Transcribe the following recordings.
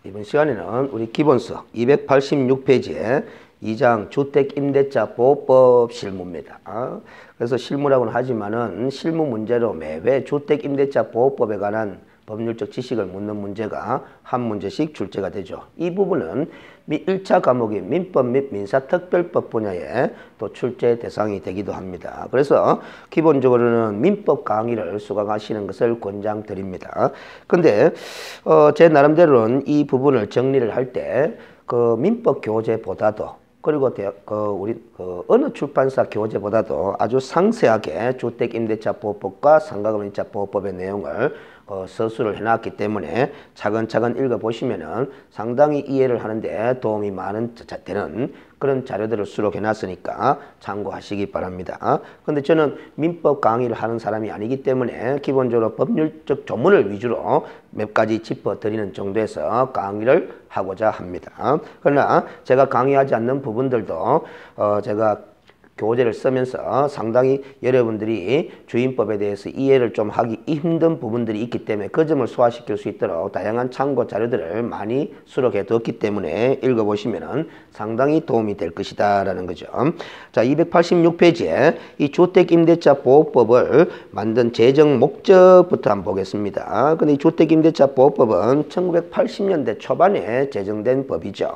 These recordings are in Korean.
이번 시간에는 우리 기본서 286페이지에 2장 주택임대차 보호법 실무입니다. 그래서 실무라고는 하지만은 실무 문제로 매회 주택임대차 보호법에 관한 법률적 지식을 묻는 문제가 한 문제씩 출제가 되죠. 이 부분은 1차 과목인 민법 및 민사특별법 분야에 또 출제 대상이 되기도 합니다. 그래서 기본적으로는 민법 강의를 수강하시는 것을 권장드립니다. 근데 제 나름대로는 이 부분을 정리를 할 때 그 민법 교재보다도 그리고 우리 어느 출판사 교재보다도 아주 상세하게 주택임대차보호법과 상가금융임대차보호법의 내용을 서술을 해놨기 때문에 차근차근 읽어보시면은 상당히 이해를 하는데 도움이 되는 그런 자료들을 수록해놨으니까 참고하시기 바랍니다. 근데 저는 민법 강의를 하는 사람이 아니기 때문에 기본적으로 법률적 조문을 위주로 몇 가지 짚어드리는 정도에서 강의를 하고자 합니다. 그러나 제가 강의하지 않는 부분들도 제가 교재를 쓰면서 상당히 여러분들이 주임법에 대해서 이해를 좀 하기 힘든 부분들이 있기 때문에 그 점을 소화시킬 수 있도록 다양한 참고 자료들을 많이 수록해 두었기 때문에 읽어보시면 상당히 도움이 될 것이다 라는 거죠. 자, 286페이지에 이 주택임대차 보호법을 만든 제정 목적부터 한번 보겠습니다. 근데 이 주택임대차 보호법은 1980년대 초반에 제정된 법이죠.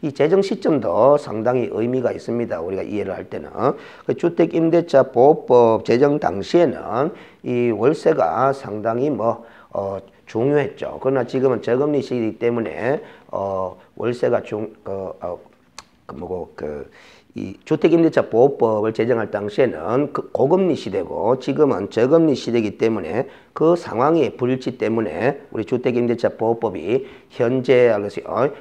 이 제정 시점도 상당히 의미가 있습니다. 우리가 이해를 할 때는. 그 주택임대차 보호법 제정 당시에는 이 월세가 상당히 중요했죠. 그러나 지금은 저금리 시기이기 때문에 월세가 이 주택임대차 보호법을 제정할 당시에는 고금리 시대고 지금은 저금리 시대이기 때문에 그 상황의 불일치 때문에 우리 주택임대차 보호법이 현재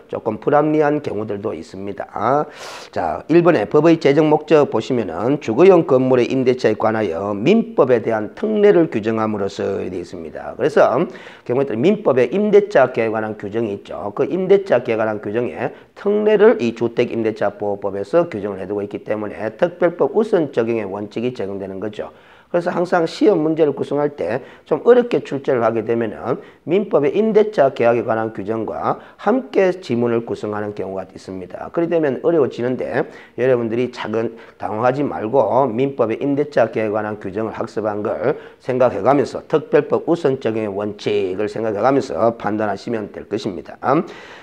조금 불합리한 경우들도 있습니다. 자, 1번에 법의 제정 목적 보시면은 주거용 건물의 임대차에 관하여 민법에 대한 특례를 규정함으로써 되어 있습니다. 그래서 경우에 따라 민법에 임대차계에 관한 규정이 있죠. 그 임대차계에 관한 규정에 특례를 이 주택임대차 보호법에서 규정을 해두고 있기 때문에 특별법 우선 적용의 원칙이 적용되는 거죠. 그래서 항상 시험 문제를 구성할 때 좀 어렵게 출제를 하게 되면은 민법의 임대차 계약에 관한 규정과 함께 지문을 구성하는 경우가 있습니다. 그렇게 되면 어려워지는데 여러분들이 당황하지 말고 민법의 임대차 계약에 관한 규정을 학습한 걸 생각해가면서 특별법 우선 적용의 원칙을 생각해가면서 판단하시면 될 것입니다.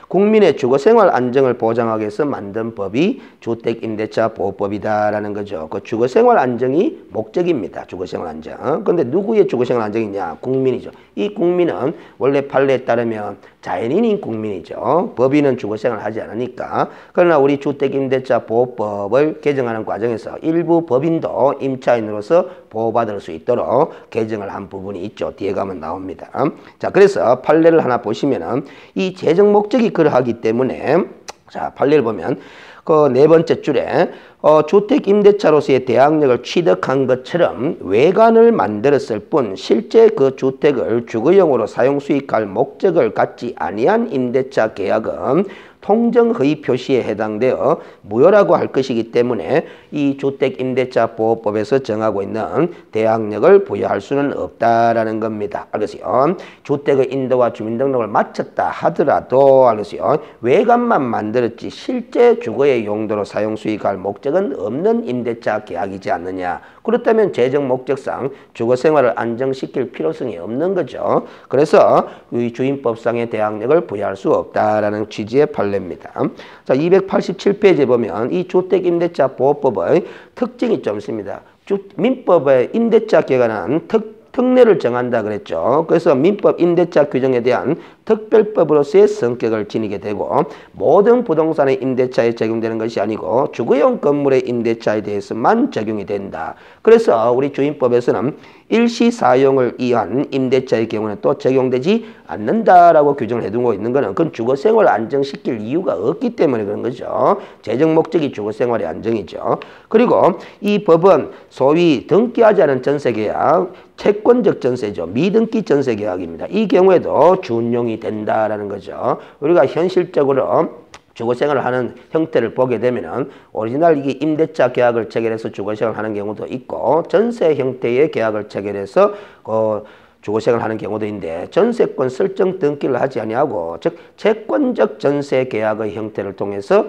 국민의 주거생활 안정을 보장하기 위해서 만든 법이 주택임대차 보호법이다라는 거죠. 그 주거생활 안정이 목적입니다. 주거생활 안정. 근데 누구의 주거생활 안정이냐? 국민이죠. 이 국민은 원래 판례에 따르면 자연인인 국민이죠. 법인은 주거생활을 하지 않으니까. 그러나 우리 주택임대차 보호법을 개정하는 과정에서 일부 법인도 임차인으로서 보호받을 수 있도록 개정을 한 부분이 있죠. 뒤에 가면 나옵니다. 자, 그래서 판례를 하나 보시면은 이 제정 목적이 그러하기 때문에 자, 판례를 보면 그 네 번째 줄에 주택임대차로서의 대항력을 취득한 것처럼 외관을 만들었을 뿐 실제 그 주택을 주거용으로 사용 수익할 목적을 갖지 아니한 임대차 계약은 통정허위 표시에 해당되어 무효라고 할 것이기 때문에 이 주택임대차 보호법에서 정하고 있는 대항력을 부여할 수는 없다라는 겁니다. 알겠어요? 주택의 인도와 주민등록을 마쳤다 하더라도 알겠어요? 외관만 만들었지 실제 주거의 용도로 사용 수익할 목적은 없는 임대차 계약이지 않느냐. 그렇다면 제정 목적상 주거생활을 안정시킬 필요성이 없는 거죠. 그래서 이 주임법상의 대항력을 부여할 수 없다라는 취지의 판례입니다. 자, 287페이지에 보면 이 주택임대차 보호법의 특징이 좀 있습니다. 민법의 임대차 개관한 특례를 정한다 그랬죠. 그래서 민법 임대차 규정에 대한 특별법으로서의 성격을 지니게 되고 모든 부동산의 임대차에 적용되는 것이 아니고 주거용 건물의 임대차에 대해서만 적용이 된다. 그래서 우리 주임법에서는 일시 사용을 위한 임대차의 경우는 또 적용되지 않는다라고 규정을 해두고 있는 것은 그건 주거생활을 안정시킬 이유가 없기 때문에 그런 거죠. 제정 목적이 주거생활의 안정이죠. 그리고 이 법은 소위 등기하지 않은 전세계약, 채권적 전세죠. 미등기 전세계약입니다. 이 경우에도 준용이 된다라는 거죠. 우리가 현실적으로 주거생활을 하는 형태를 보게 되면은 오리지널 이게 임대차 계약을 체결해서 주거생활을 하는 경우도 있고 전세 형태의 계약을 체결해서 주거생활을 하는 경우도 있는데 전세권 설정 등기를 하지 아니하고 즉 채권적 전세 계약의 형태를 통해서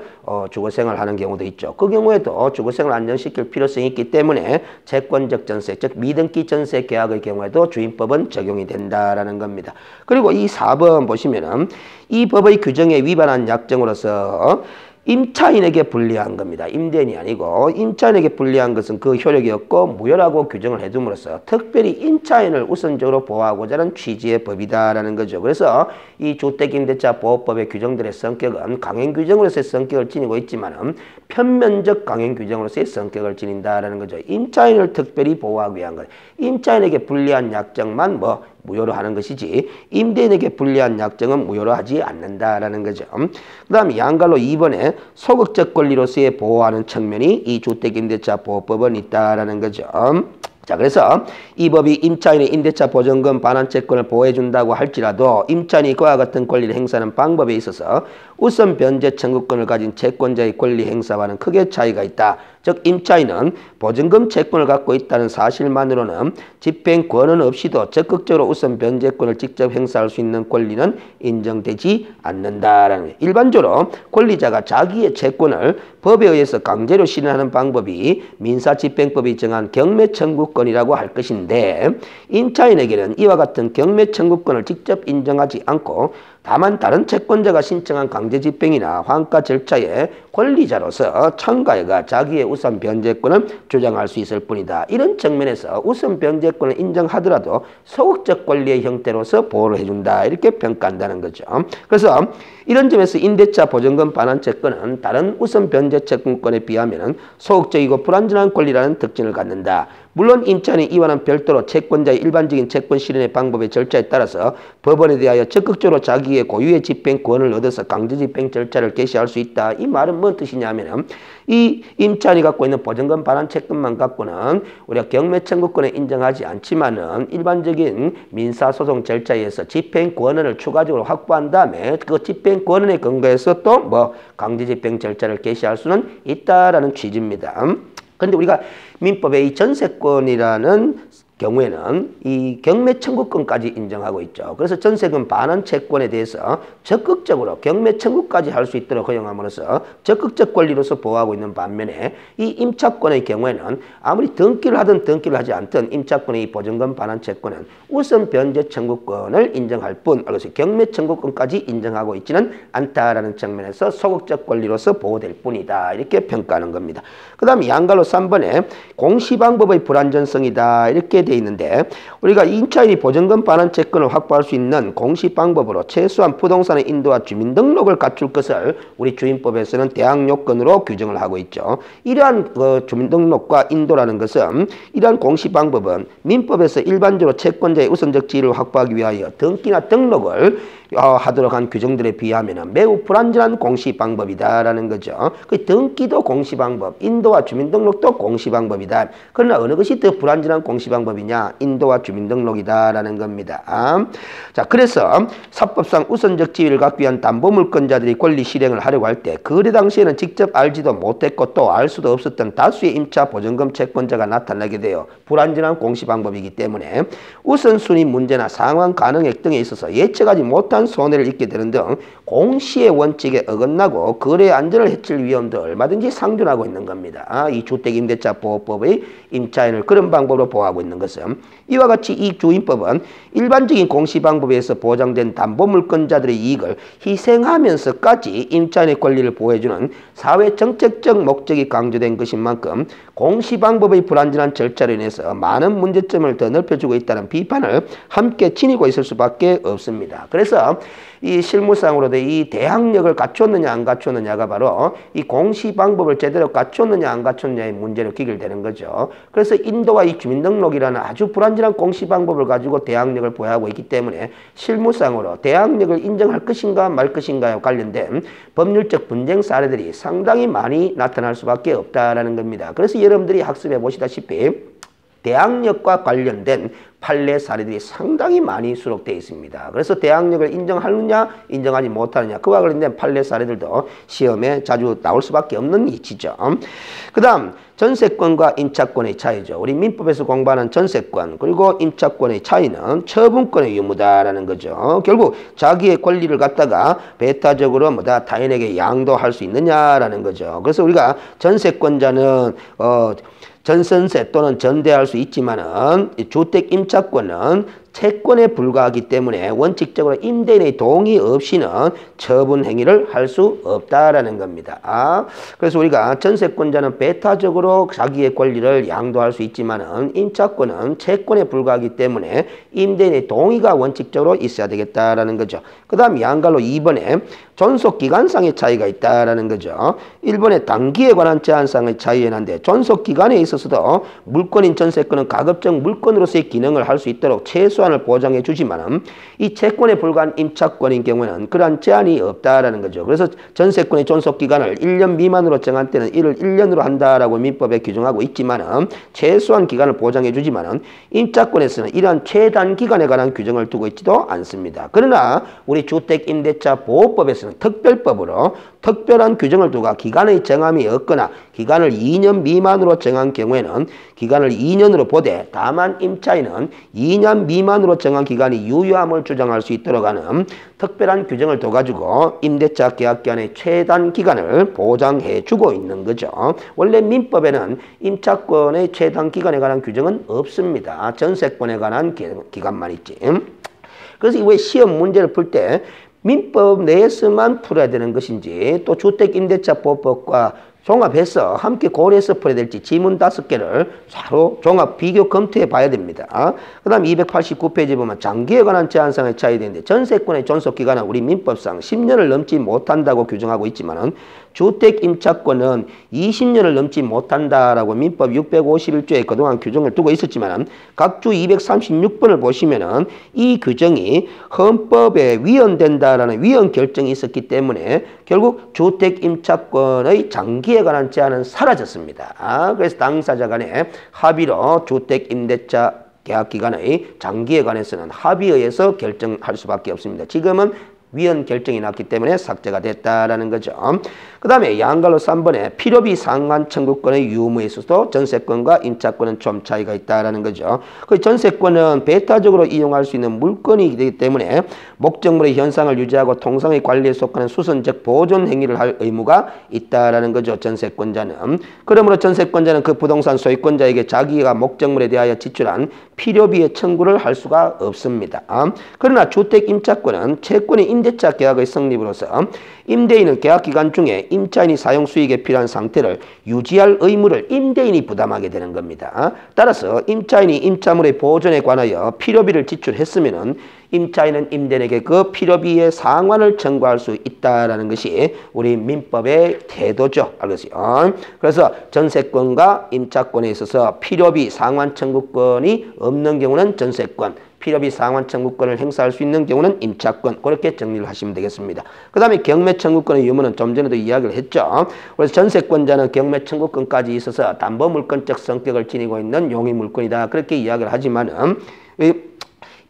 주거생활을 하는 경우도 있죠. 그 경우에도 주거생활을 안정시킬 필요성이 있기 때문에 채권적 전세 즉 미등기 전세 계약의 경우에도 주임법은 적용이 된다라는 겁니다. 그리고 이 4번 보시면은 이 법의 규정에 위반한 약정으로서 임차인에게 불리한 겁니다. 임대인이 아니고 임차인에게 불리한 것은 그 효력이 없고 무효라고 규정을 해둠으로써 특별히 임차인을 우선적으로 보호하고자 하는 취지의 법이다라는 거죠. 그래서 이 주택임대차 보호법의 규정들의 성격은 강행 규정으로서의 성격을 지니고 있지만은 편면적 강행 규정으로서의 성격을 지닌다라는 거죠. 임차인을 특별히 보호하기 위한 것. 임차인에게 불리한 약정만 무효로 하는 것이지 임대인에게 불리한 약정은 무효로 하지 않는다라는 거죠. 그 다음에 양갈로 2번에 소극적 권리로서의 보호하는 측면이 이 주택임대차 보호법은 있다라는 거죠. 자, 그래서 이 법이 임차인의 임대차 보증금 반환채권을 보호해준다고 할지라도 임차인이 그와 같은 권리를 행사하는 방법에 있어서 우선 변제 청구권을 가진 채권자의 권리 행사와는 크게 차이가 있다. 즉 임차인은 보증금 채권을 갖고 있다는 사실만으로는 집행권은 없이도 적극적으로 우선 변제권을 직접 행사할 수 있는 권리는 인정되지 않는다라는 거예요. 일반적으로 권리자가 자기의 채권을 법에 의해서 강제로 실현하는 방법이 민사집행법이 정한 경매 청구권이라고 할 것인데 임차인에게는 이와 같은 경매 청구권을 직접 인정하지 않고 다만 다른 채권자가 신청한 강제집행이나 환가 절차에 권리자로서 참가해가 자기의 우선 변제권을 주장할 수 있을 뿐이다. 이런 측면에서 우선 변제권을 인정하더라도 소극적 권리의 형태로서 보호를 해준다. 이렇게 평가한다는 거죠. 그래서 이런 점에서 임대차 보증금 반환채권은 다른 우선 변제 채권권에 비하면 소극적이고 불완전한 권리라는 특징을 갖는다. 물론 임차인이 이와는 별도로 채권자의 일반적인 채권 실현의 방법의 절차에 따라서 법원에 대하여 적극적으로 자기의 고유의 집행권을 얻어서 강제집행 절차를 개시할 수 있다. 이 말은 뭔 뜻이냐면 이 임차인이 갖고 있는 보증금 반환채권만 갖고는 우리가 경매 청구권에 인정하지 않지만은 일반적인 민사소송 절차에 의해서 집행권을 추가적으로 확보한 다음에 그 집행권에 근거해서 또 강제집행 절차를 개시할 수는 있다라는 취지입니다. 그런데 우리가 민법의 이 전세권이라는 경우에는 이 경매 청구권까지 인정하고 있죠. 그래서 전세금 반환 채권에 대해서 적극적으로 경매 청구까지 할 수 있도록 허용함으로써 적극적 권리로서 보호하고 있는 반면에 이 임차권의 경우에는 아무리 등기를 하든 등기를 하지 않든 임차권의 이 보증금 반환 채권은 우선 변제 청구권을 인정할 뿐, 그래서 경매 청구권까지 인정하고 있지는 않다라는 측면에서 소극적 권리로서 보호될 뿐이다. 이렇게 평가하는 겁니다. 그 다음에 양갈로 3번에 공시방법의 불완전성이다. 이렇게 돼 있는데 우리가 임차인이 보증금 반환 채권을 확보할 수 있는 공시 방법으로 최소한 부동산의 인도와 주민등록을 갖출 것을 우리 주임법에서는 대항 요건으로 규정을 하고 있죠. 이러한 주민등록과 인도라는 것은 이러한 공시 방법은 민법에서 일반적으로 채권자의 우선적 지위를 확보하기 위하여 등기나 등록을 하도록 한 규정들에 비하면 매우 불완전한 공시 방법이다라는 거죠. 그 등기도 공시 방법, 인도와 주민등록도 공시 방법이다. 그러나 어느 것이 더 불완전한 공시 방법이냐? 인도와 주민등록이다라는 겁니다. 자, 그래서 사법상 우선적 지위를 갖기 위한 담보물권자들이 권리 실행을 하려고 할 때 그래 당시에는 직접 알지도 못했고 또 알 수도 없었던 다수의 임차 보증금 채권자가 나타나게 되어 불완전한 공시 방법이기 때문에 우선순위 문제나 상환 가능액 등에 있어서 예측하지 못한 손해를 입게 되는 등 공시의 원칙에 어긋나고 거래 안전을 해칠 위험도 얼마든지 상존하고 있는 겁니다. 이 주택임대차 보호법의 임차인을 그런 방법으로 보호하고 있는 것은 이와 같이 이 주임법은 일반적인 공시 방법에 의해서 보장된 담보물권자들의 이익을 희생하면서까지 임차인의 권리를 보호해주는 사회정책적 목적이 강조된 것인 만큼 공시 방법의 불완전한 절차로 인해서 많은 문제점을 더 넓혀주고 있다는 비판을 함께 지니고 있을 수밖에 없습니다. 그래서 이 실무상으로도 이 대항력을 갖췄느냐 안 갖췄느냐가 바로 이 공시 방법을 제대로 갖췄느냐 안 갖췄느냐의 문제로 귀결되는 거죠. 그래서 인도와 이 주민등록이라는 아주 불완전한 공시 방법을 가지고 대항력을 보호하고 있기 때문에 실무상으로 대항력을 인정할 것인가 말 것인가에 관련된 법률적 분쟁 사례들이 상당히 많이 나타날 수밖에 없다라는 겁니다. 그래서 여러분들이 학습해 보시다시피 대항력과 관련된 판례 사례들이 상당히 많이 수록되어 있습니다. 그래서 대항력을 인정하느냐 인정하지 못하느냐 그와 관련된 판례 사례들도 시험에 자주 나올 수밖에 없는 이치죠. 그 다음 전세권과 임차권의 차이죠. 우리 민법에서 공부하는 전세권 그리고 임차권의 차이는 처분권의 유무다라는 거죠. 결국 자기의 권리를 갖다가 배타적으로 타인에게 양도할 수 있느냐라는 거죠. 그래서 우리가 전세권자는 전선세 또는 전대할 수 있지만은 주택 임차권은 채권에 불과하기 때문에 원칙적으로 임대인의 동의 없이는 처분 행위를 할 수 없다라는 겁니다. 그래서 우리가 전세권자는 배타적으로 자기의 권리를 양도할 수 있지만은 임차권은 채권에 불과하기 때문에 임대인의 동의가 원칙적으로 있어야 되겠다라는 거죠. 그 다음 양갈로 2번에 존속기간상의 차이가 있다라는 거죠. 1번에 단기에 관한 제한상의 차이에 난데 존속기간에 있어서도 물권인 전세권은 가급적 물권으로서의 기능을 할 수 있도록 최소한을 보장해 주지만 이 채권에 불과한 임차권인 경우에는 그러한 제한이 없다라는 거죠. 그래서 전세권의 존속기간을 1년 미만으로 정한 때는 이를 1년으로 한다라고 민법에 규정하고 있지만 최소한 기간을 보장해 주지만 임차권에서는 이러한 최단 기간에 관한 규정을 두고 있지도 않습니다. 그러나 우리 주택임대차 보호법에서는 특별법으로 특별한 규정을 두고 기간의 정함이 없거나 기간을 2년 미만으로 정한 경우에는 기간을 2년으로 보되 다만 임차인은 2년 미만으로 정한 기간이 유효함을 주장할 수 있도록 하는 특별한 규정을 둬가지고 임대차 계약기간의 최단 기간을 보장해 주고 있는 거죠. 원래 민법에는 임차권의 최단 기간에 관한 규정은 없습니다. 전세권에 관한 기간만 있지. 그래서 왜 시험 문제를 풀 때 민법 내에서만 풀어야 되는 것인지 또 주택임대차보호법과 종합해서 함께 고려해서 풀어야 될지 지문 5개를 서로 종합 비교 검토해 봐야 됩니다. 그 다음 289페이지 보면 장기에 관한 제한상의 차이가 있는데 전세권의 존속기간은 우리 민법상 10년을 넘지 못한다고 규정하고 있지만 주택임차권은 20년을 넘지 못한다라고 민법 651조에 그동안 규정을 두고 있었지만 각주 236번을 보시면은 이 규정이 헌법에 위헌된다라는 위헌 결정이 있었기 때문에 결국 주택임차권의 장기에 관한 제한은 사라졌습니다. 그래서 당사자 간의 합의로 주택임대차 계약기간의 장기에 관해서는 합의에 의해서 결정할 수밖에 없습니다. 지금은 위헌 결정이 났기 때문에 삭제가 됐다라는 거죠. 그 다음에 양갈로 3번에 필요비 상환 청구권의 유무에 있어서도 전세권과 임차권은 좀 차이가 있다라는 거죠. 그 전세권은 배타적으로 이용할 수 있는 물건이기 때문에 목적물의 현상을 유지하고 통상의 관리에 속하는 수선적 보존 행위를 할 의무가 있다라는 거죠. 전세권자는. 그러므로 전세권자는 그 부동산 소유권자에게 자기가 목적물에 대하여 지출한 필요비의 청구를 할 수가 없습니다. 그러나 주택 임차권은 채권의 임대차 계약의 성립으로서 임대인은 계약기간 중에 임차인이 사용 수익에 필요한 상태를 유지할 의무를 임대인이 부담하게 되는 겁니다. 따라서 임차인이 임차물의 보존에 관하여 필요비를 지출했으면 임차인은 임대인에게 그 필요비의 상환을 청구할 수 있다라는 것이 우리 민법의 태도죠. 알겠어요? 그래서 전세권과 임차권에 있어서 필요비 상환 청구권이 없는 경우는 전세권, 필요비 상환 청구권을 행사할 수 있는 경우는 임차권, 그렇게 정리를 하시면 되겠습니다. 그 다음에 경매 청구권의 유무는 좀 전에도 이야기를 했죠. 그래서 전세권자는 경매 청구권까지 있어서 담보물권적 성격을 지니고 있는 용의물권이다, 그렇게 이야기를 하지만은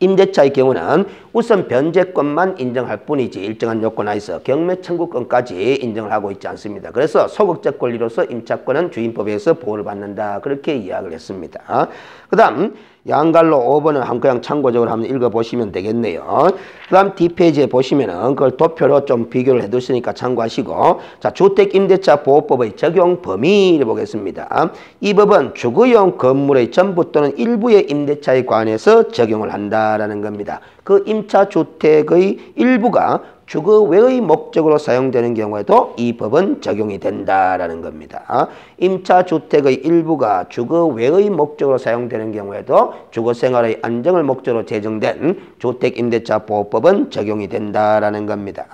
임대차의 경우는 우선 변제권만 인정할 뿐이지 일정한 요건 하에서 경매 청구권까지 인정을 하고 있지 않습니다. 그래서 소극적 권리로서 임차권은 주임법에서 보호를 받는다, 그렇게 이야기를 했습니다. 그 다음 양갈로 5번은 그냥 참고적으로 한번 읽어보시면 되겠네요. 그 다음 뒷페이지에 보시면은 그걸 도표로 좀 비교를 해두시니까 참고하시고, 자, 주택임대차보호법의 적용 범위를 보겠습니다. 이 법은 주거용 건물의 전부 또는 일부의 임대차에 관해서 적용을 한다라는 겁니다. 그 임차주택의 일부가 주거 외의 목적으로 사용되는 경우에도 이 법은 적용이 된다라는 겁니다. 임차주택의 일부가 주거 외의 목적으로 사용되는 경우에도 주거생활의 안정을 목적으로 제정된 주택임대차보호법은 적용이 된다라는 겁니다.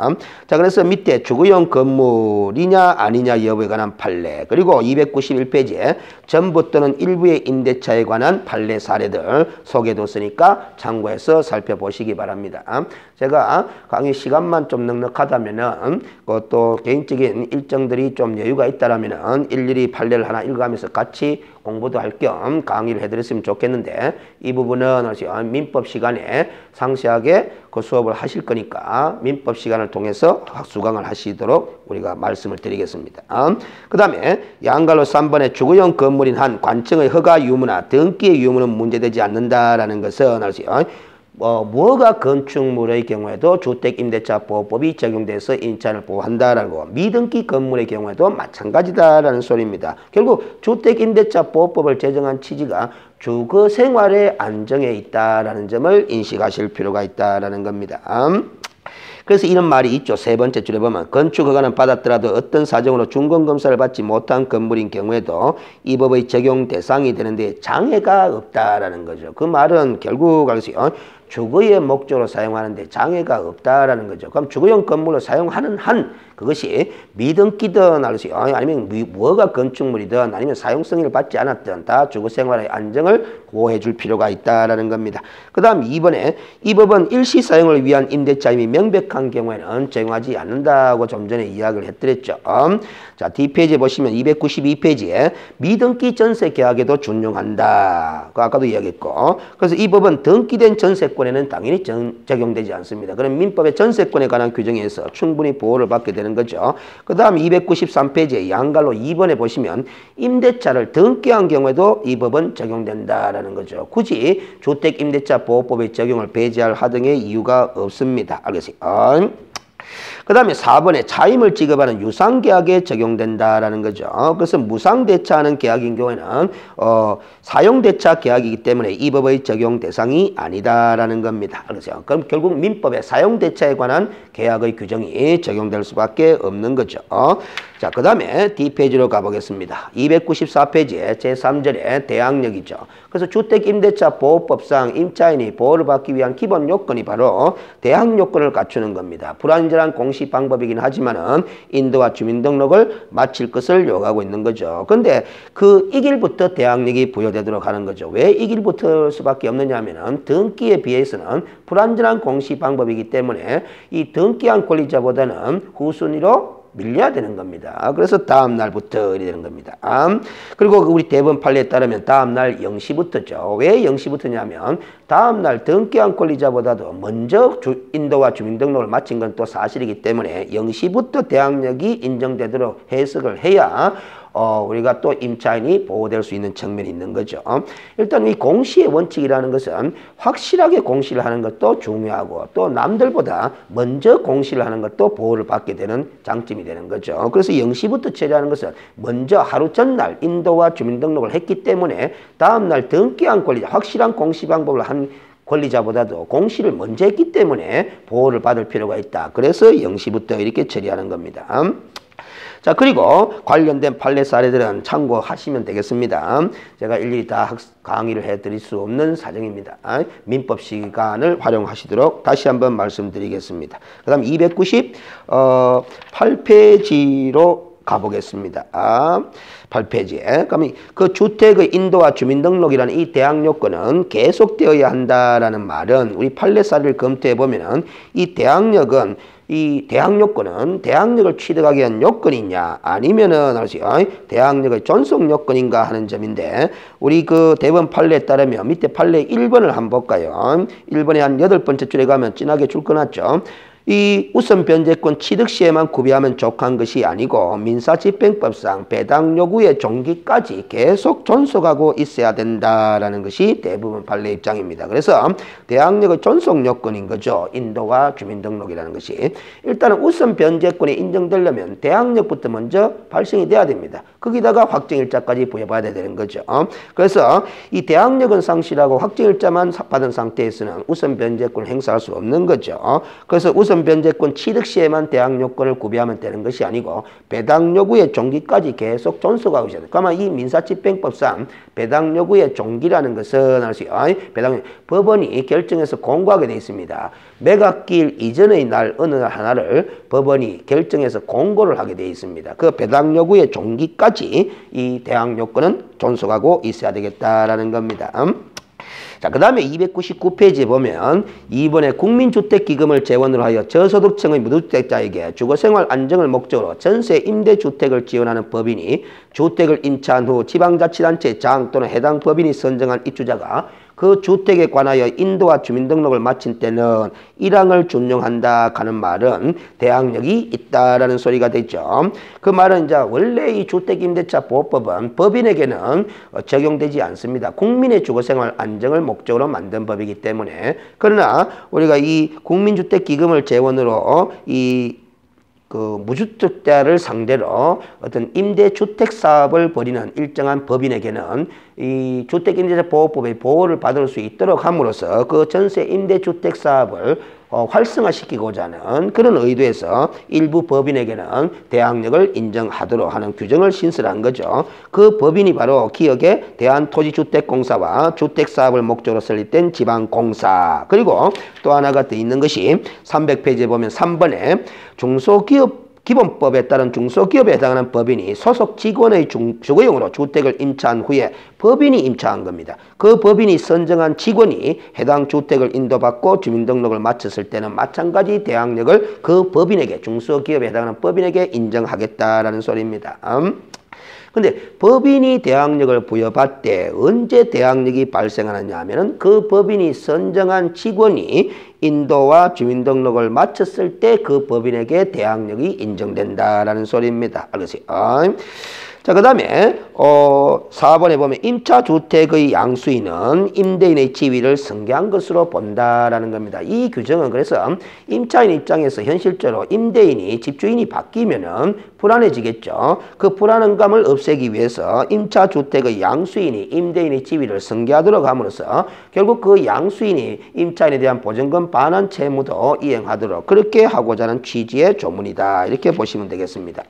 자, 그래서 밑에 주거용 건물이냐 아니냐 여부에 관한 판례, 그리고 291페이지에 전부 또는 일부의 임대차에 관한 판례 사례들 소개해뒀으니까 참고해서 살펴보시기 바랍니다. 제가 강의 시간만 공부만 좀 넉넉하다면은 또 개인적인 일정들이 좀 여유가 있다라면은 일일이 판례를 하나 읽어가면서 같이 공부도 할 겸 강의를 해드렸으면 좋겠는데 이 부분은 민법 시간에 상세하게 그 수업을 하실 거니까 민법 시간을 통해서 수강을 하시도록 우리가 말씀을 드리겠습니다. 그 다음에 양갈로 3번에 주거용 건물인 한 관청의 허가 유무나 등기의 유무는 문제되지 않는다라는 것은 무허가 건축물의 경우에도 주택임대차보호법이 적용돼서 임차인을 보호한다라고 미등기 건물의 경우에도 마찬가지다라는 소리입니다. 결국 주택임대차보호법을 제정한 취지가 주거 생활의 안정에 있다라는 점을 인식하실 필요가 있다라는 겁니다. 그래서 이런 말이 있죠. 세 번째 줄에 보면 건축 허가는 받았더라도 어떤 사정으로 준공검사를 받지 못한 건물인 경우에도 이 법의 적용 대상이 되는데 장애가 없다라는 거죠. 그 말은 결국 주거의 목적으로 사용하는데 장애가 없다라는 거죠. 그럼 주거용 건물로 사용하는 한 그것이 미등기든 아니면 무허가 건축물이든 아니면 사용승인을 받지 않았든 다 주거생활의 안정을 보호해 줄 필요가 있다라는 겁니다. 그 다음 2번에 이 법은 일시 사용을 위한 임대차임이 명백한 경우에는 적용하지 않는다고 좀 전에 이야기를 해드렸죠. 자, D페이지에 보시면 292페이지에 미등기 전세 계약에도 준용한다. 아까도 이야기했고 그래서 이 법은 등기된 전세권에는 당연히 적용되지 않습니다. 그럼 민법의 전세권에 관한 규정에서 충분히 보호를 받게 되는 거죠. 그 다음 293페이지에 양갈로 2번에 보시면 임대차를 등기한 경우에도 이 법은 적용된다라는 거죠. 굳이 주택임대차보호법의 적용을 배제할 하등의 이유가 없습니다. 알겠어요? 그 다음에 4번에 차임을 지급하는 유상계약에 적용된다라는 거죠. 그래서 무상대차하는 계약인 경우에는 사용대차 계약이기 때문에 이 법의 적용 대상이 아니다라는 겁니다. 그래서 그럼 결국 민법의 사용대차에 관한 계약의 규정이 적용될 수밖에 없는 거죠. 자, 그 다음에 D페이지로 가보겠습니다. 294페이지에 제3절에 대항력이죠. 그래서 주택임대차보호법상 임차인이 보호를 받기 위한 기본 요건이 바로 대항요건을 갖추는 겁니다. 불완전한 공시 방법이긴 하지만은 인도와 주민등록을 마칠 것을 요구하고 있는 거죠. 근데 그 이 길부터 대항력이 부여되도록 하는 거죠. 왜 이 길부터 수밖에 없느냐 하면은 등기에 비해서는 불완전한 공시 방법이기 때문에 이 등기한 권리자보다는 후순위로 밀려야 되는 겁니다. 그래서 다음 날부터 이래 되는 겁니다. 그리고 우리 대법원 판례에 따르면 다음 날 0시부터죠. 왜 0시부터냐면 다음 날 등기한 권리자보다도 먼저 인도와 주민등록을 마친 건 또 사실이기 때문에 0시부터 대항력이 인정되도록 해석을 해야 우리가 또 임차인이 보호될 수 있는 측면이 있는 거죠. 일단 이 공시의 원칙이라는 것은 확실하게 공시를 하는 것도 중요하고 또 남들보다 먼저 공시를 하는 것도 보호를 받게 되는 장점이 되는 거죠. 그래서 0시부터 처리하는 것은 먼저 하루 전날 인도와 주민등록을 했기 때문에 다음날 등기한 권리자, 확실한 공시 방법을 한 권리자보다도 공시를 먼저 했기 때문에 보호를 받을 필요가 있다. 그래서 0시부터 이렇게 처리하는 겁니다. 자, 그리고 관련된 판례 사례들은 참고하시면 되겠습니다. 제가 일일이 다 강의를 해드릴 수 없는 사정입니다. 민법 시간을 활용하시도록 다시 한번 말씀드리겠습니다. 그 다음 298페이지로 가보겠습니다. 8페이지에. 그러면 그 주택의 인도와 주민등록이라는 이 대항요건은 계속되어야 한다라는 말은 우리 판례 사례를 검토해 보면은 이 대항력은 이 대항요건은 대항력을 취득하기 위한 요건이냐 아니면은 대항력의 존속 요건인가 하는 점인데 우리 그 대법원 판례에 따르면 밑에 판례 1번을 한번 볼까요? 1번에 한 8번째 줄에 가면 진하게 줄 거 났죠. 이 우선 변제권 취득 시에만 구비하면 족한 것이 아니고 민사집행법상 배당 요구의 종기까지 계속 존속하고 있어야 된다라는 것이 대부분 판례 입장입니다. 그래서 대항력의 존속 요건인 거죠. 인도와 주민등록이라는 것이. 일단은 우선 변제권이 인정되려면 대항력부터 먼저 발생이 돼야 됩니다. 거기다가 확정일자까지 부여받아야 되는 거죠. 그래서 이 대항력은 상실하고 확정일자만 받은 상태에서는 우선 변제권을 행사할 수 없는 거죠. 그래서 우선 변제권 취득 시에만 대항요건을 구비하면 되는 것이 아니고 배당 요구의 종기까지 계속 존속하고 있어야 돼요. 그러면 이 민사집행법상 배당 요구의 종기라는 것은 법원이 결정해서 공고하게 되어 있습니다. 매각기일 이전의 날 어느 날 하나를 법원이 결정해서 공고를 하게 되어 있습니다. 그 배당 요구의 종기까지 이 대항요건은 존속하고 있어야 되겠다라는 겁니다. 자, 그 다음에 299페이지에 보면 이번에 국민주택기금을 재원으로 하여 저소득층의 무주택자에게 주거생활 안정을 목적으로 전세 임대주택을 지원하는 법인이 주택을 임차한 후 지방자치단체 장 또는 해당 법인이 선정한 입주자가 그 주택에 관하여 인도와 주민등록을 마친 때는 1항을 준용한다 하는 말은 대항력이 있다라는 소리가 되죠. 그 말은 이제 원래 이 주택임대차 보호법은 법인에게는 적용되지 않습니다. 국민의 주거생활 안정을 목적으로 만든 법이기 때문에. 그러나 우리가 이 국민주택기금을 재원으로 무주택자를 상대로 어떤 임대주택 사업을 벌이는 일정한 법인에게는 이 주택임대차 보호법의 보호를 받을 수 있도록 함으로써 그 전세 임대주택 사업을 활성화시키고자 하는 그런 의도에서 일부 법인에게는 대항력을 인정하도록 하는 규정을 신설한 거죠. 그 법인이 바로 기억의 대한토지주택공사와 주택사업을 목적으로 설립된 지방공사. 그리고 또 하나가 더 있는 것이 300페이지에 보면 3번에 중소기업 기본법에 따른 중소기업에 해당하는 법인이 소속 직원의 주거용으로 주택을 임차한 후에 법인이 임차한 겁니다. 그 법인이 선정한 직원이 해당 주택을 인도받고 주민등록을 마쳤을 때는 마찬가지 대항력을 그 법인에게 중소기업에 해당하는 법인에게 인정하겠다라는 소리입니다. 근데 법인이 대항력을 부여받을 때 언제 대항력이 발생하느냐 하면은 그 법인이 선정한 직원이 인도와 주민등록을 마쳤을 때 그 법인에게 대항력이 인정된다라는 소리입니다. 알겠어요? 자, 그 다음에 4번에 보면 임차주택의 양수인은 임대인의 지위를 승계한 것으로 본다라는 겁니다. 이 규정은 그래서 임차인 입장에서 현실적으로 임대인이 집주인이 바뀌면은 불안해지겠죠. 그 불안감을 없애기 위해서 임차주택의 양수인이 임대인의 지위를 승계하도록 함으로써 결국 그 양수인이 임차인에 대한 보증금 반환 채무도 이행하도록 그렇게 하고자 하는 취지의 조문이다. 이렇게 보시면 되겠습니다.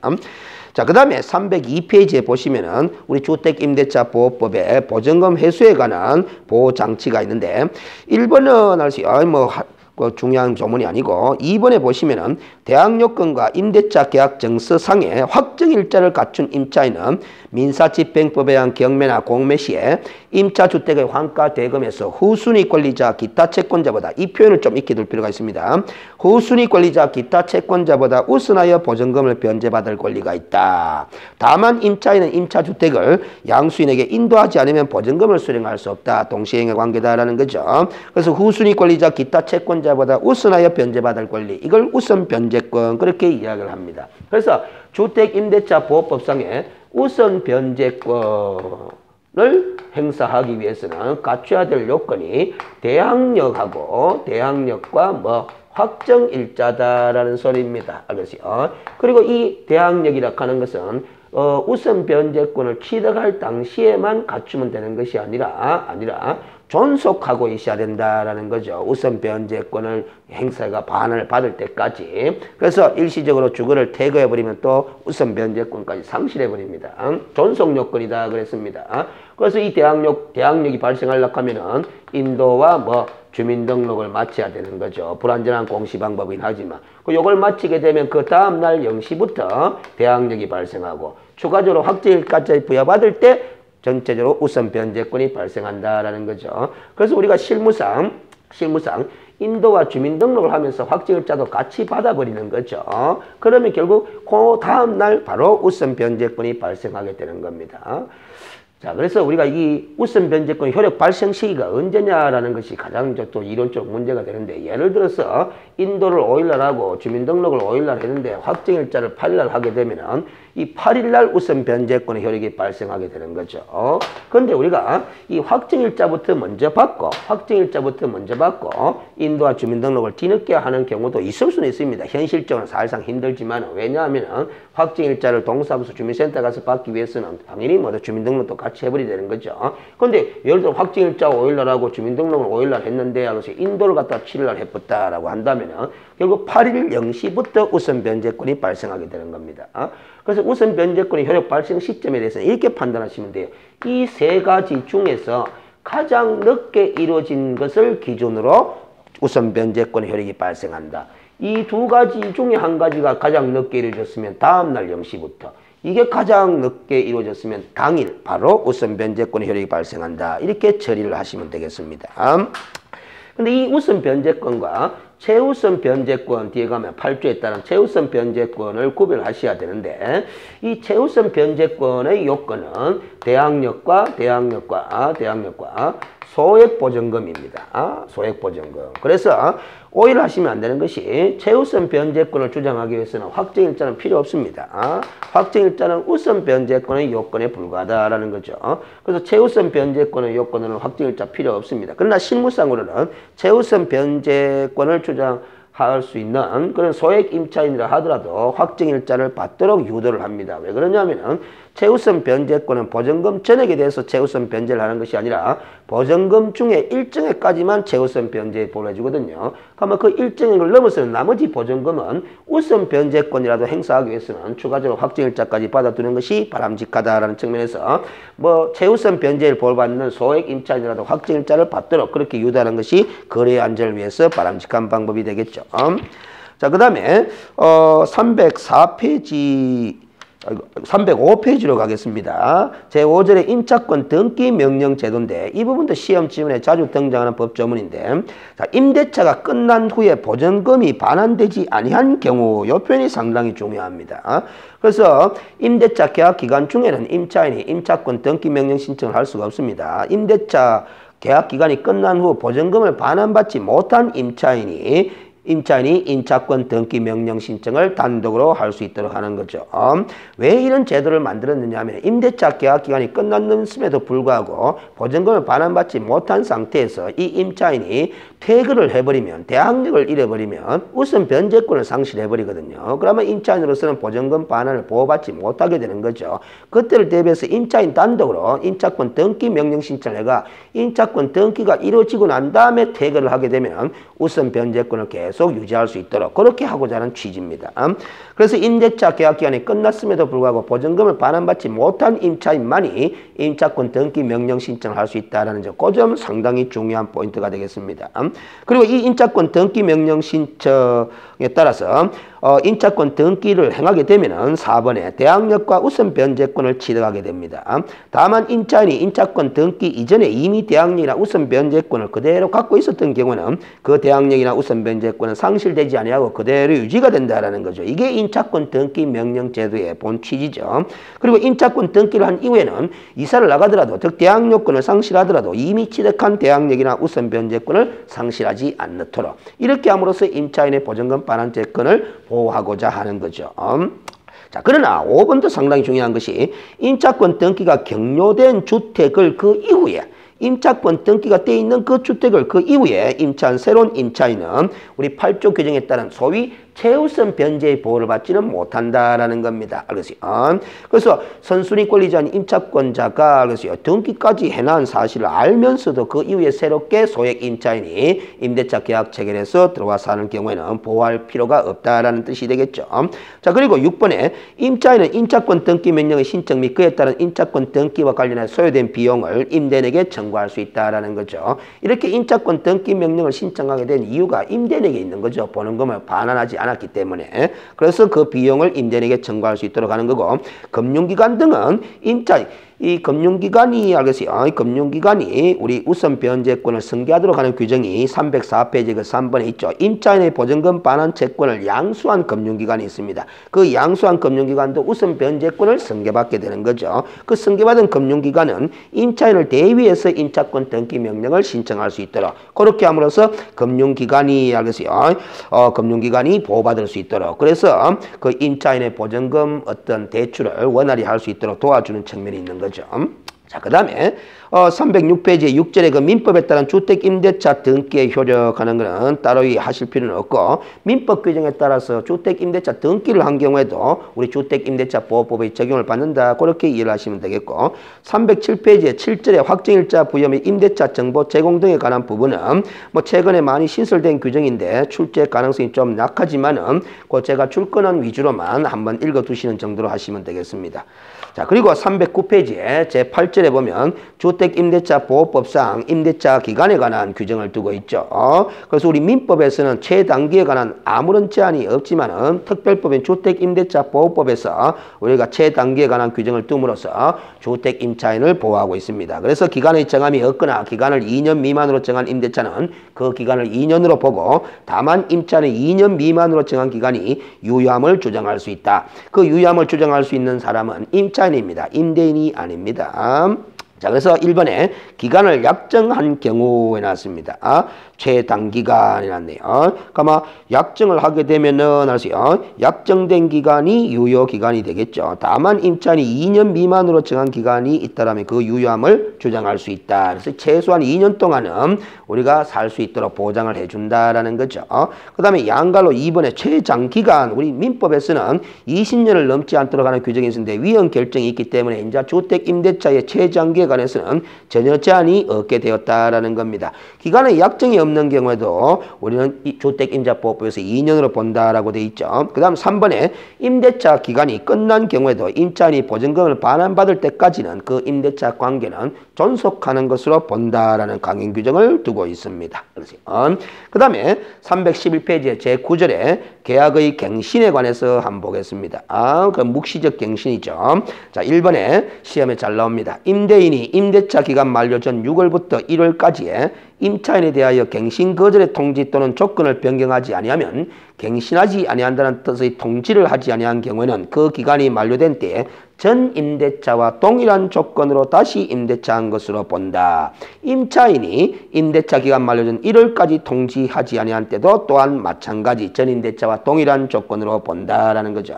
자, 그 다음에 302페이지에 보시면은 우리 주택임대차 보호법에 보증금 회수에 관한 보호장치가 있는데 1번은 할 수, 중요한 조문이 아니고 2번에 보시면은 대항요건과 임대차 계약 정서상의 확정일자를 갖춘 임차인은 민사집행법에 의한 경매나 공매 시에 임차주택의 환가 대금에서 후순위 권리자 기타 채권자보다 이 표현을 좀 익히 둘 필요가 있습니다. 후순위 권리자 기타 채권자보다 우선하여 보증금을 변제받을 권리가 있다. 다만 임차인은 임차주택을 양수인에게 인도하지 않으면 보증금을 수령할 수 없다. 동시행의 관계다라는 거죠. 그래서 후순위 권리자 기타 채권자보다 우선하여 변제받을 권리, 이걸 우선 변제권 그렇게 이야기를 합니다. 그래서 주택임대차 보호법상에 우선 변제권을 행사하기 위해서는 갖춰야 될 요건이 대항력과 확정일자다라는 소리입니다. 알겠어요? 그리고 이 대항력이라 하는 것은 우선 변제권을 취득할 당시에만 갖추면 되는 것이 아니라 존속하고 있어야 된다라는 거죠. 우선 변제권을 행사가 반환을 받을 때까지. 그래서 일시적으로 주거를 퇴거해버리면 또 우선 변제권까지 상실해버립니다. 존속 요건이다 그랬습니다. 그래서 이 대항력이 발생하려고 하면은 인도와 주민등록을 마쳐야 되는 거죠. 불완전한 공시 방법이긴 하지만. 요걸 마치게 되면 그 다음날 0시부터 대항력이 발생하고 추가적으로 확정일까지 부여받을 때 전체적으로 우선 변제권이 발생한다라는 거죠. 그래서 우리가 실무상 인도와 주민등록을 하면서 확정일자도 같이 받아버리는 거죠. 그러면 결국 그 다음날 바로 우선 변제권이 발생하게 되는 겁니다. 자, 그래서 우리가 이 우선 변제권 효력 발생 시기가 언제냐라는 것이 가장 또 이론적 문제가 되는데, 예를 들어서 인도를 5일날 하고 주민등록을 5일날 했는데 확정일자를 8일날 하게 되면은 이 8일날 우선 변제권의 효력이 발생하게 되는 거죠. 그런데 우리가 이 확정일자부터 먼저 받고 인도와 주민등록을 뒤늦게 하는 경우도 있을 수는 있습니다. 현실적으로 사실상 힘들지만, 왜냐하면 확정일자를 동사무소 주민센터 가서 받기 위해서는 당연히 주민등록도 같이 해버리게 되는 거죠. 그런데 예를 들어 확정일자 5일날 하고 주민등록을 5일날 했는데 하면서 인도를 갖다 7일날 해봤다라고 한다면 결국 8일 0시부터 우선 변제권이 발생하게 되는 겁니다. 그래서 우선 변제권의 효력 발생 시점에 대해서는 이렇게 판단하시면 돼요. 이 세 가지 중에서 가장 늦게 이루어진 것을 기준으로 우선 변제권의 효력이 발생한다. 이 두 가지 중에 한 가지가 가장 늦게 이루어졌으면 다음날 0시부터, 이게 가장 늦게 이루어졌으면 당일 바로 우선 변제권의 효력이 발생한다. 이렇게 처리를 하시면 되겠습니다. 근데 이 우선 변제권과 최우선 변제권 뒤에 가면 8조에 따른 최우선 변제권을 구별하셔야 되는데 이 최우선 변제권의 요건은 대항력과 소액보전금입니다. 소액보전금. 그래서 오해를 하시면 안 되는 것이 최우선 변제권을 주장하기 위해서는 확정일자는 필요 없습니다. 확정일자는 우선 변제권의 요건에 불과하다라는 거죠. 그래서 최우선 변제권의 요건은 확정일자 필요 없습니다. 그러나 실무상으로는 최우선 변제권을 주장할 수 있는 그런 소액 임차인이라 하더라도 확정일자를 받도록 유도를 합니다. 왜 그러냐면은 최우선 변제권은 보전금 전액에 대해서 최우선 변제를 하는 것이 아니라 보전금 중에 일정액까지만 최우선 변제에 보내주거든요. 그러면 그 일정액을 넘어서는 나머지 보전금은 우선 변제권이라도 행사하기 위해서는 추가적으로 확정일자까지 받아두는 것이 바람직하다라는 측면에서 뭐 최우선 변제를 보호받는 소액 임차인이라도 확정일자를 받도록 그렇게 유도하는 것이 거래 안전을 위해서 바람직한 방법이 되겠죠. 자, 그 다음에 305페이지로 가겠습니다. 제5절의 임차권 등기 명령 제도인데 이 부분도 시험 지문에 자주 등장하는 법조문인데 자, 임대차가 끝난 후에 보전금이 반환되지 아니한 경우 이 표현이 상당히 중요합니다. 그래서 임대차 계약 기간 중에는 임차인이 임차권 등기 명령 신청을 할 수가 없습니다. 임대차 계약 기간이 끝난 후 보전금을 반환받지 못한 임차인이 임차권 등기 명령 신청을 단독으로 할 수 있도록 하는 거죠. 왜 이런 제도를 만들었느냐 하면 임대차 계약 기간이 끝났음에도 불구하고 보전금을 반환받지 못한 상태에서 이 임차인이 퇴거를 해버리면 대항력을 잃어버리면 우선 변제권을 상실해버리거든요. 그러면 임차인으로서는 보전금 반환을 보호받지 못하게 되는 거죠. 그때를 대비해서 임차인 단독으로 임차권 등기 명령 신청을 해가 임차권 등기가 이루어지고 난 다음에 퇴거를 하게 되면 우선 변제권을 계속 유지할 수 있도록 그렇게 하고자 하는 취지입니다. 그래서 임대차 계약 기간이 끝났음에도 불구하고 보전금을 반환받지 못한 임차인만이 임차권 등기 명령 신청을 할 수 있다는 점, 그 점 상당히 중요한 포인트가 되겠습니다. 그리고 이 임차권 등기 명령 신청에 따라서 임차권 등기를 행하게 되면은 4번에 대항력과 우선 변제권을 취득하게 됩니다. 다만 임차인이 임차권 등기 이전에 이미 대항력이나 우선 변제권을 그대로 갖고 있었던 경우는 그 대항력이나 우선 변제권은 상실되지 아니하고 그대로 유지가 된다라는 거죠. 이게 임차권 등기 명령 제도의 본 취지죠. 그리고 임차권 등기를 한 이후에는 이사를 나가더라도 즉 대항력권을 상실하더라도 이미 취득한 대항력이나 우선 변제권을 상실하지 않도록 이렇게 함으로써 임차인의 보전금 반환제권을 보호하고자 하는 거죠. 자, 그러나 5번도 상당히 중요한 것이 임차권 등기가 격려된 주택을 그 이후에 임차권 등기가 돼 있는 그 주택을 그 이후에 임차한 새로운 임차인은 우리 8조 규정에 따른 소위 최우선 변제의 보호를 받지는 못한다라는 겁니다. 알겠어요? 그래서 선순위 권리자인 임차권자가 알겠어요? 등기까지 해놓은 사실을 알면서도 그 이후에 새롭게 소액 임차인이 임대차 계약 체결해서 들어와서 하는 경우에는 보호할 필요가 없다라는 뜻이 되겠죠. 자, 그리고 6번에 임차인은 임차권 등기 명령의 신청 및 그에 따른 임차권 등기와 관련해 소요된 비용을 임대인에게 청구할 수 있다라는 거죠. 이렇게 임차권 등기 명령을 신청하게 된 이유가 임대인에게 있는 거죠. 보증금을 반환하지 않았기 때문에. 그래서 그 비용을 임대인에게 청구할 수 있도록 하는 거고, 금융기관 등은 이 금융기관이 알겠어요. 이 금융기관이 우리 우선 변제권을 승계하도록 하는 규정이 304페이지 그 3번에 있죠. 임차인의 보증금 반환 채권을 양수한 금융기관이 있습니다. 그 양수한 금융기관도 우선 변제권을 승계받게 되는 거죠. 그 승계받은 금융기관은 임차인을 대위해서 임차권 등기 명령을 신청할 수 있도록 그렇게 함으로써 금융기관이 알겠어요. 금융기관이 보호받을 수 있도록 그래서 그 임차인의 보증금 어떤 대출을 원활히 할 수 있도록 도와주는 측면이 있는 거죠. 자, 그 다음에 306페이지 6절의 그 민법에 따른 주택임대차 등기에 효력하는 것은 따로 하실 필요는 없고, 민법 규정에 따라서 주택임대차 등기를 한 경우에도 우리 주택임대차 보호법의 적용을 받는다. 그렇게 이해를 하시면 되겠고, 307페이지의 7절의 확정일자 부여 및 임대차 정보 제공 등에 관한 부분은 뭐 최근에 많이 신설된 규정인데 출제 가능성이 좀 약하지만은 그 제가 줄 거는 위주로만 한번 읽어두시는 정도로 하시면 되겠습니다. 자, 그리고 309페이지에 제8절의 3절에 보면 주택임대차보호법상 임대차 기간에 관한 규정을 두고 있죠. 그래서 우리 민법에서는 최단기에 관한 아무런 제한이 없지만은 특별법인 주택임대차보호법에서 우리가 최단기에 관한 규정을 둠으로써 주택임차인을 보호하고 있습니다. 그래서 기간의 정함이 없거나 기간을 2년 미만으로 정한 임대차는 그 기간을 2년으로 보고 다만 임차인의 2년 미만으로 정한 기간이 유효함을 주장할 수 있다. 그 유효함을 주장할 수 있는 사람은 임차인입니다. 임대인이 아닙니다. 자, 그래서 1번에 기간을 약정한 경우에 나왔습니다. 최단기간이 났네요. 그러면 약정을 하게 되면은 알았어요. 약정된 기간이 유효 기간이 되겠죠. 다만 임차인이 2년 미만으로 정한 기간이 있다라면 그 유효함을 주장할 수 있다. 그래서 최소한 2년 동안은 우리가 살 수 있도록 보장을 해준다라는 거죠. 그 다음에 양갈로 2번에 최장기간, 우리 민법에서는 20년을 넘지 않도록 하는 규정이 있는데 위헌 결정이 있기 때문에 이제 주택임대차의 최장기에 관해서는 전혀 제한이 없게 되었다라는 겁니다. 기간의 약정이 없는 경우에도 우리는 이 주택임대차보호법에서 2년으로 본다라고 돼 있죠. 그 다음 3번에 임대차 기간이 끝난 경우에도 임차인이 보증금을 반환받을 때까지는 그 임대차 관계는 존속하는 것으로 본다라는 강행 규정을 두고 있습니다. 그 다음에 311페이지의 제9절에 계약의 갱신에 관해서 한번 보겠습니다. 그 묵시적 갱신이죠. 자, 1번에 시험에 잘 나옵니다. 임대인이 임대차 기간 만료 전 6월부터 1월까지의 임차인에 대하여 갱신 거절의 통지 또는 조건을 변경하지 아니하면 갱신하지 아니한다는 뜻의 통지를 하지 아니한 경우에는 그 기간이 만료된 때에 전 임대차와 동일한 조건으로 다시 임대차한 것으로 본다. 임차인이 임대차 기간 만료 전 1월까지 통지하지 아니한 때도 또한 마찬가지 전 임대차와 동일한 조건으로 본다라는 거죠.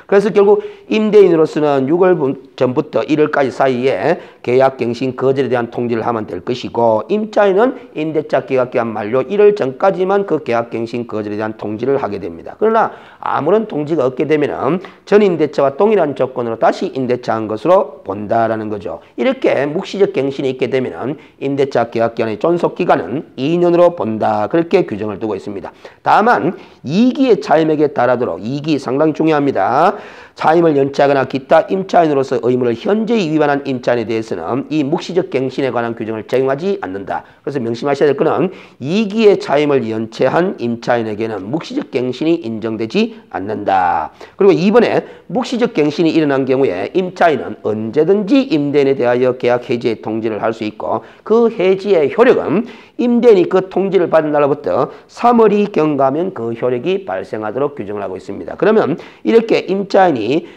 그래서 결국 임대인으로서는 6월 전부터 1월까지 사이에 계약 갱신 거절에 대한 통지를 하면 될 것이고 임차인은 임대차 계약기간 만료 1월 전까지만 그 계약 갱신 거절에 대한 통지를 하게 됩니다. 그러나 아무런 통지가 없게 되면 전 임대차와 동일한 조건으로 다시 임대차한 것으로 본다라는 거죠. 이렇게 묵시적 갱신이 있게 되면 임대차 계약기간의 존속기간은 2년으로 본다. 그렇게 규정을 두고 있습니다. 다만 2기의 차임에게 따르도록 2기 상당히 중요합니다. 차임을 연체하거나 기타 임차인으로서 의무를 현저히 위반한 임차인에 대해서는 이 묵시적 갱신에 관한 규정을 적용하지 않는다. 그래서 명심하셔야 될 것은 2기의 차임을 연체한 임차인에게는 묵시적 갱신이 인정되지 않는다. 그리고 2번에 묵시적 갱신이 일어난 경우에 임차인은 언제든지 임대인에 대하여 계약 해지의 통지를 할 수 있고 그 해지의 효력은 임대인이 그 통지를 받은 날로부터 3월이 경과하면 그 효력이 발생하도록 규정을 하고 있습니다. 그러면 이렇게 임차인이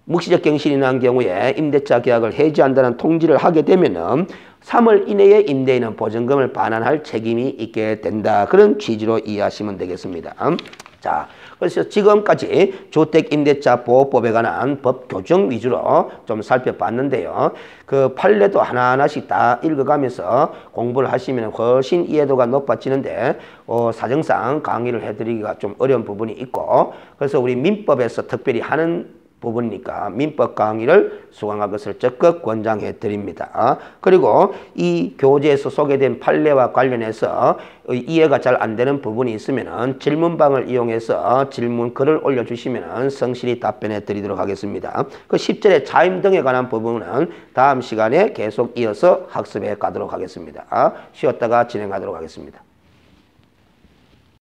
묵시적 갱신이 난 경우에 임대차 계약을 해지한다는 통지를 하게 되면은 3월 이내에 임대인은 보증금을 반환할 책임이 있게 된다. 그런 취지로 이해하시면 되겠습니다. 자, 그래서 지금까지 주택임대차보호법에 관한 법 교정 위주로 좀 살펴봤는데요. 그 판례도 하나하나씩 다 읽어가면서 공부를 하시면 훨씬 이해도가 높아지는데 사정상 강의를 해드리기가 좀 어려운 부분이 있고 그래서 우리 민법에서 특별히 하는 부분이니까 민법 강의를 수강할 것을 적극 권장해 드립니다. 그리고 이 교재에서 소개된 판례와 관련해서 이해가 잘 안 되는 부분이 있으면 질문방을 이용해서 질문 글을 올려주시면 성실히 답변해 드리도록 하겠습니다. 그 10절의 차임 등에 관한 부분은 다음 시간에 계속 이어서 학습해 가도록 하겠습니다. 쉬었다가 진행하도록 하겠습니다.